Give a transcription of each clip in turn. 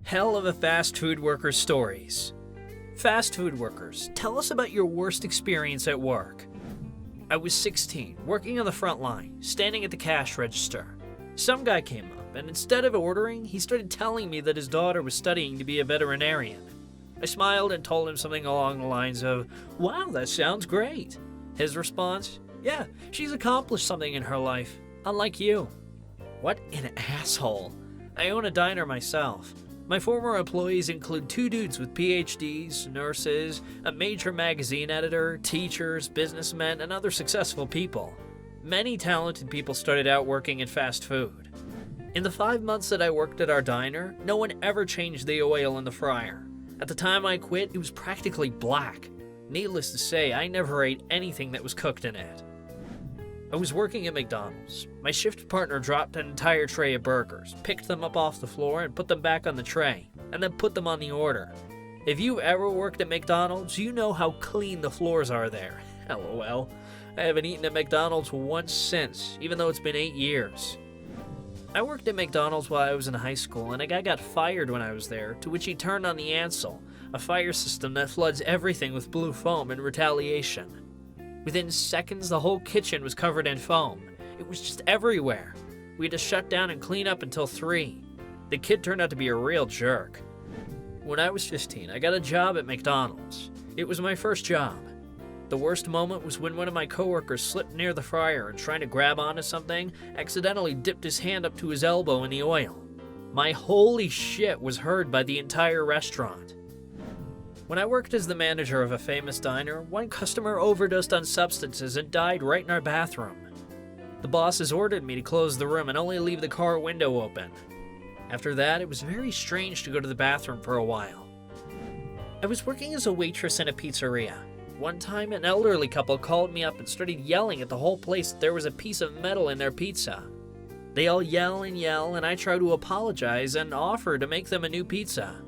Hell of a fast food worker stories. Fast food workers, tell us about your worst experience at work. I was 16, working on the front line, standing at the cash register. Some guy came up, and instead of ordering, he started telling me that his daughter was studying to be a veterinarian. I smiled and told him something along the lines of, "Wow, that sounds great." His response, "Yeah, she's accomplished something in her life, unlike you." What an asshole. I own a diner myself. My former employees include 2 dudes with PhDs, nurses, a major magazine editor, teachers, businessmen, and other successful people. Many talented people started out working in fast food. In the 5 months that I worked at our diner, no one ever changed the oil in the fryer. At the time I quit, it was practically black. Needless to say, I never ate anything that was cooked in it. I was working at McDonald's. My shift partner dropped an entire tray of burgers, picked them up off the floor and put them back on the tray, and then put them on the order. If you've ever worked at McDonald's, you know how clean the floors are there. LOL. I haven't eaten at McDonald's once since, even though it's been 8 years. I worked at McDonald's while I was in high school, and a guy got fired when I was there, to which he turned on the Ansel, a fire system that floods everything with blue foam in retaliation. Within seconds, the whole kitchen was covered in foam. It was just everywhere. We had to shut down and clean up until 3. The kid turned out to be a real jerk. When I was 15, I got a job at McDonald's. It was my first job. The worst moment was when one of my coworkers slipped near the fryer and, trying to grab onto something, accidentally dipped his hand up to his elbow in the oil. My holy shit was heard by the entire restaurant. When I worked as the manager of a famous diner, one customer overdosed on substances and died right in our bathroom. The bosses ordered me to close the room and only leave the car window open. After that, it was very strange to go to the bathroom for a while. I was working as a waitress in a pizzeria. One time, an elderly couple called me up and started yelling at the whole place that there was a piece of metal in their pizza. They all yell, and I try to apologize and offer to make them a new pizza.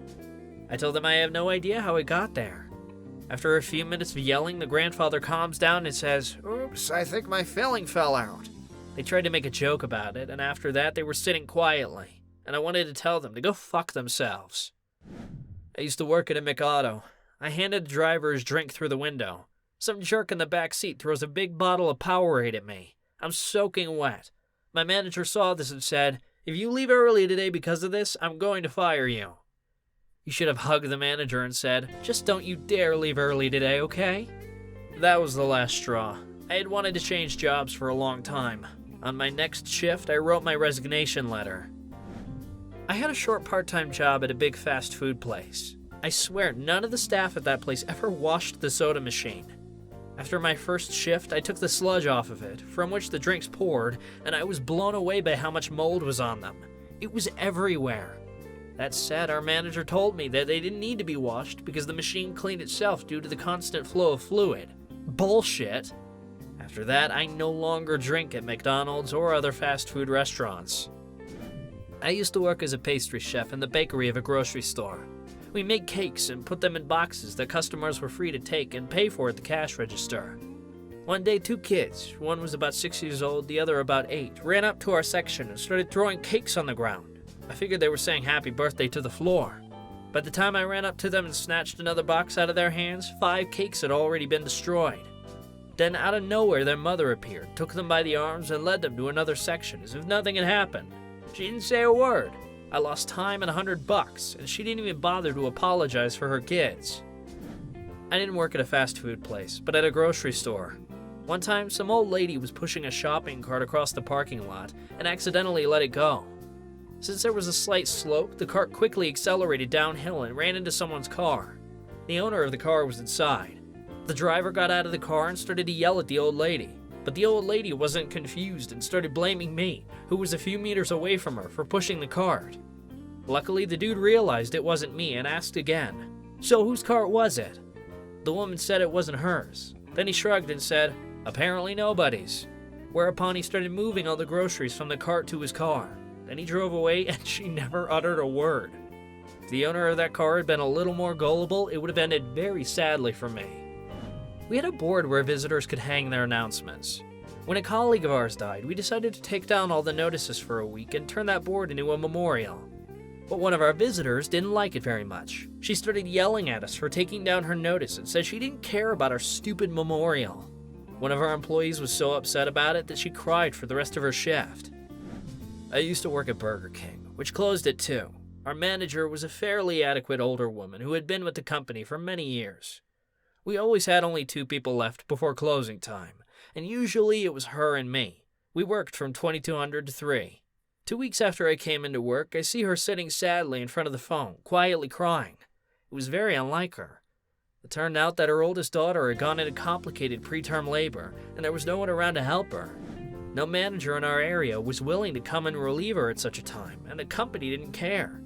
I told them I have no idea how it got there. After a few minutes of yelling, the grandfather calms down and says, "Oops, I think my filling fell out." They tried to make a joke about it, and after that they were sitting quietly, and I wanted to tell them to go fuck themselves. I used to work at a McAuto. I handed the driver his drink through the window. Some jerk in the back seat throws a big bottle of Powerade at me. I'm soaking wet. My manager saw this and said, "If you leave early today because of this, I'm going to fire you." You should have hugged the manager and said, "Just don't you dare leave early today, okay?" That was the last straw. I had wanted to change jobs for a long time. On my next shift, I wrote my resignation letter. I had a short part-time job at a big fast food place. I swear none of the staff at that place ever washed the soda machine. After my first shift, I took the sludge off of it, from which the drinks poured, and I was blown away by how much mold was on them. It was everywhere. That said, our manager told me that they didn't need to be washed because the machine cleaned itself due to the constant flow of fluid. Bullshit! After that, I no longer drink at McDonald's or other fast food restaurants. I used to work as a pastry chef in the bakery of a grocery store. We made cakes and put them in boxes that customers were free to take and pay for at the cash register. One day, 2 kids, one was about 6 years old, the other about 8, ran up to our section and started throwing cakes on the ground. I figured they were saying happy birthday to the floor. By the time I ran up to them and snatched another box out of their hands, 5 cakes had already been destroyed. Then out of nowhere their mother appeared, took them by the arms and led them to another section as if nothing had happened. She didn't say a word. I lost time and $100, and she didn't even bother to apologize for her kids. I didn't work at a fast food place, but at a grocery store. One time, some old lady was pushing a shopping cart across the parking lot and accidentally let it go. Since there was a slight slope, the cart quickly accelerated downhill and ran into someone's car. The owner of the car was inside. The driver got out of the car and started to yell at the old lady. But the old lady wasn't confused and started blaming me, who was a few meters away from her, for pushing the cart. Luckily, the dude realized it wasn't me and asked again, "So whose cart was it?" The woman said it wasn't hers. Then he shrugged and said, "Apparently nobody's." Whereupon he started moving all the groceries from the cart to his car. Then he drove away and she never uttered a word. If the owner of that car had been a little more gullible, it would have ended very sadly for me. We had a board where visitors could hang their announcements. When a colleague of ours died, we decided to take down all the notices for a week and turn that board into a memorial. But one of our visitors didn't like it very much. She started yelling at us for taking down her notice and said she didn't care about our stupid memorial. One of our employees was so upset about it that she cried for the rest of her shift. I used to work at Burger King, which closed at 2. Our manager was a fairly adequate older woman who had been with the company for many years. We always had only 2 people left before closing time, and usually it was her and me. We worked from 2200 to 3. 2 weeks after I came into work, I see her sitting sadly in front of the phone, quietly crying. It was very unlike her. It turned out that her oldest daughter had gone into complicated preterm labor, and there was no one around to help her. No manager in our area was willing to come and relieve her at such a time, and the company didn't care.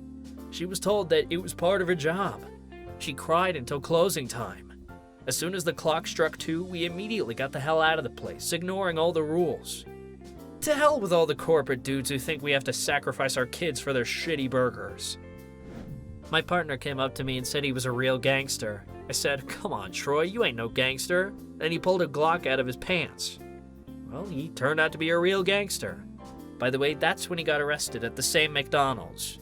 She was told that it was part of her job. She cried until closing time. As soon as the clock struck 2, we immediately got the hell out of the place, ignoring all the rules. To hell with all the corporate dudes who think we have to sacrifice our kids for their shitty burgers. My partner came up to me and said he was a real gangster. I said, "Come on, Troy, you ain't no gangster." And he pulled a Glock out of his pants. Well, he turned out to be a real gangster. By the way, that's when he got arrested at the same McDonald's.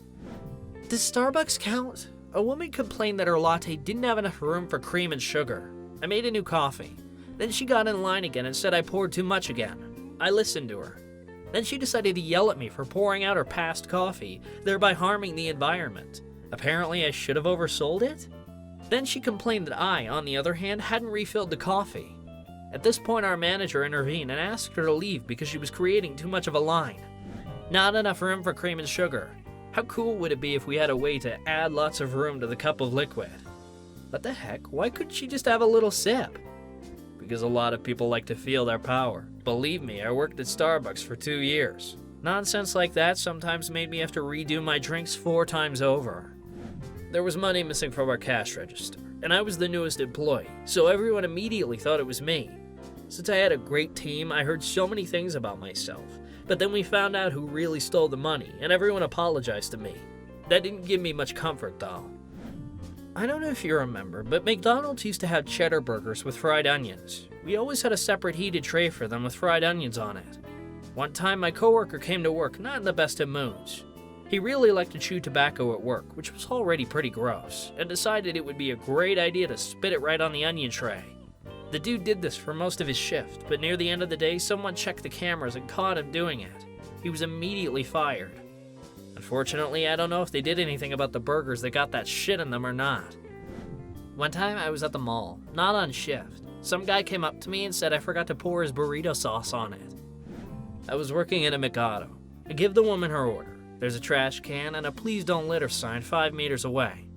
Does Starbucks count? A woman complained that her latte didn't have enough room for cream and sugar. I made a new coffee. Then she got in line again and said I poured too much again. I listened to her. Then she decided to yell at me for pouring out her past coffee, thereby harming the environment. Apparently I should have oversold it? Then she complained that I, on the other hand, hadn't refilled the coffee. At this point our manager intervened and asked her to leave because she was creating too much of a line. Not enough room for cream and sugar. How cool would it be if we had a way to add lots of room to the cup of liquid? What the heck, why couldn't she just have a little sip? Because a lot of people like to feel their power. Believe me, I worked at Starbucks for 2 years. Nonsense like that sometimes made me have to redo my drinks 4 times over. There was money missing from our cash register, and I was the newest employee, so everyone immediately thought it was me. Since I had a great team, I heard so many things about myself, but then we found out who really stole the money, and everyone apologized to me. That didn't give me much comfort, though. I don't know if you remember, but McDonald's used to have cheddar burgers with fried onions. We always had a separate heated tray for them with fried onions on it. One time, my coworker came to work not in the best of moods. He really liked to chew tobacco at work, which was already pretty gross, and decided it would be a great idea to spit it right on the onion tray. The dude did this for most of his shift, but near the end of the day, someone checked the cameras and caught him doing it. He was immediately fired. Unfortunately, I don't know if they did anything about the burgers that got that shit in them or not. One time I was at the mall, not on shift. Some guy came up to me and said I forgot to pour his burrito sauce on it. I was working at a Mikado. I give the woman her order. There's a trash can and a please don't litter sign 5 meters away.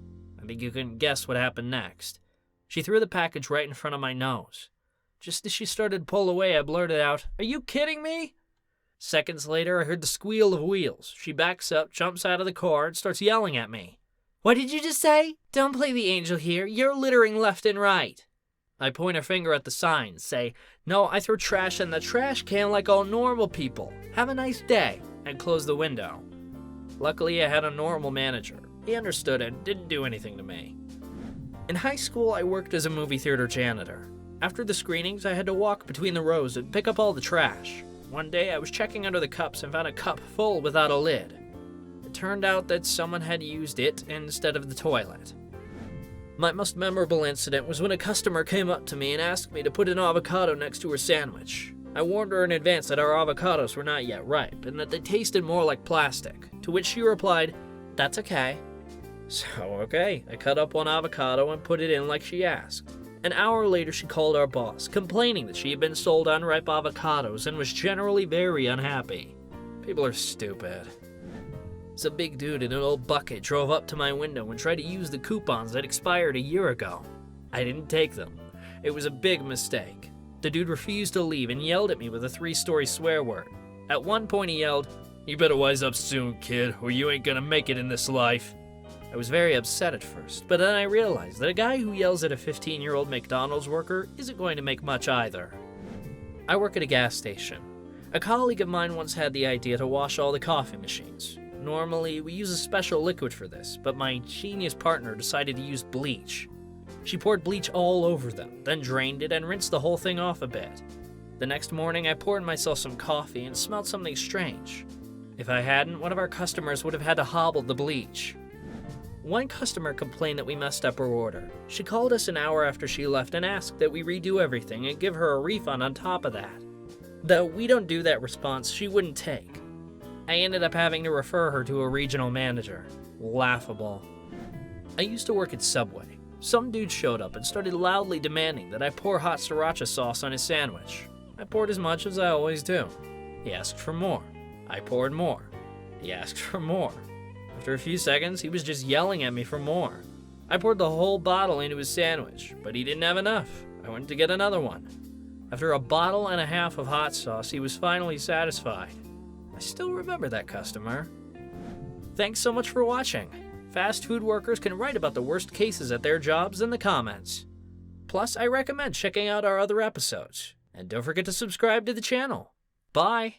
I think you can guess what happened next. She threw the package right in front of my nose. Just as she started to pull away, I blurted out, "Are you kidding me?" Seconds later, I heard the squeal of wheels. She backs up, jumps out of the car, and starts yelling at me. "What did you just say? Don't play the angel here. You're littering left and right." I point a finger at the sign, say, "No, I throw trash in the trash can like all normal people. Have a nice day," and close the window. Luckily, I had a normal manager. He understood and didn't do anything to me. In high school, I worked as a movie theater janitor. After the screenings, I had to walk between the rows and pick up all the trash. One day, I was checking under the cups and found a cup full without a lid. It turned out that someone had used it instead of the toilet. My most memorable incident was when a customer came up to me and asked me to put an avocado next to her sandwich. I warned her in advance that our avocados were not yet ripe and that they tasted more like plastic, to which she replied, "That's okay." So, okay, I cut up one avocado and put it in like she asked. An hour later, she called our boss, complaining that she had been sold unripe avocados and was generally very unhappy. People are stupid. Some big dude in an old bucket drove up to my window and tried to use the coupons that expired a year ago. I didn't take them. It was a big mistake. The dude refused to leave and yelled at me with a 3-story swear word. At one point he yelled, "You better wise up soon, kid, or you ain't gonna make it in this life." I was very upset at first, but then I realized that a guy who yells at a 15-year-old McDonald's worker isn't going to make much either. I work at a gas station. A colleague of mine once had the idea to wash all the coffee machines. Normally, we use a special liquid for this, but my genius partner decided to use bleach. She poured bleach all over them, then drained it and rinsed the whole thing off a bit. The next morning, I poured myself some coffee and smelled something strange. If I hadn't, one of our customers would have had to hobble the bleach. One customer complained that we messed up her order. She called us an hour after she left and asked that we redo everything and give her a refund on top of that. Though we don't do that response, she wouldn't take. I ended up having to refer her to a regional manager. Laughable. I used to work at Subway. Some dude showed up and started loudly demanding that I pour hot sriracha sauce on his sandwich. I poured as much as I always do. He asked for more. I poured more. He asked for more. After a few seconds, he was just yelling at me for more. I poured the whole bottle into his sandwich, but he didn't have enough. I went to get another one. After a bottle and a half of hot sauce, he was finally satisfied. I still remember that customer. Thanks so much for watching. Fast food workers can write about the worst cases at their jobs in the comments. Plus, I recommend checking out our other episodes. And don't forget to subscribe to the channel. Bye!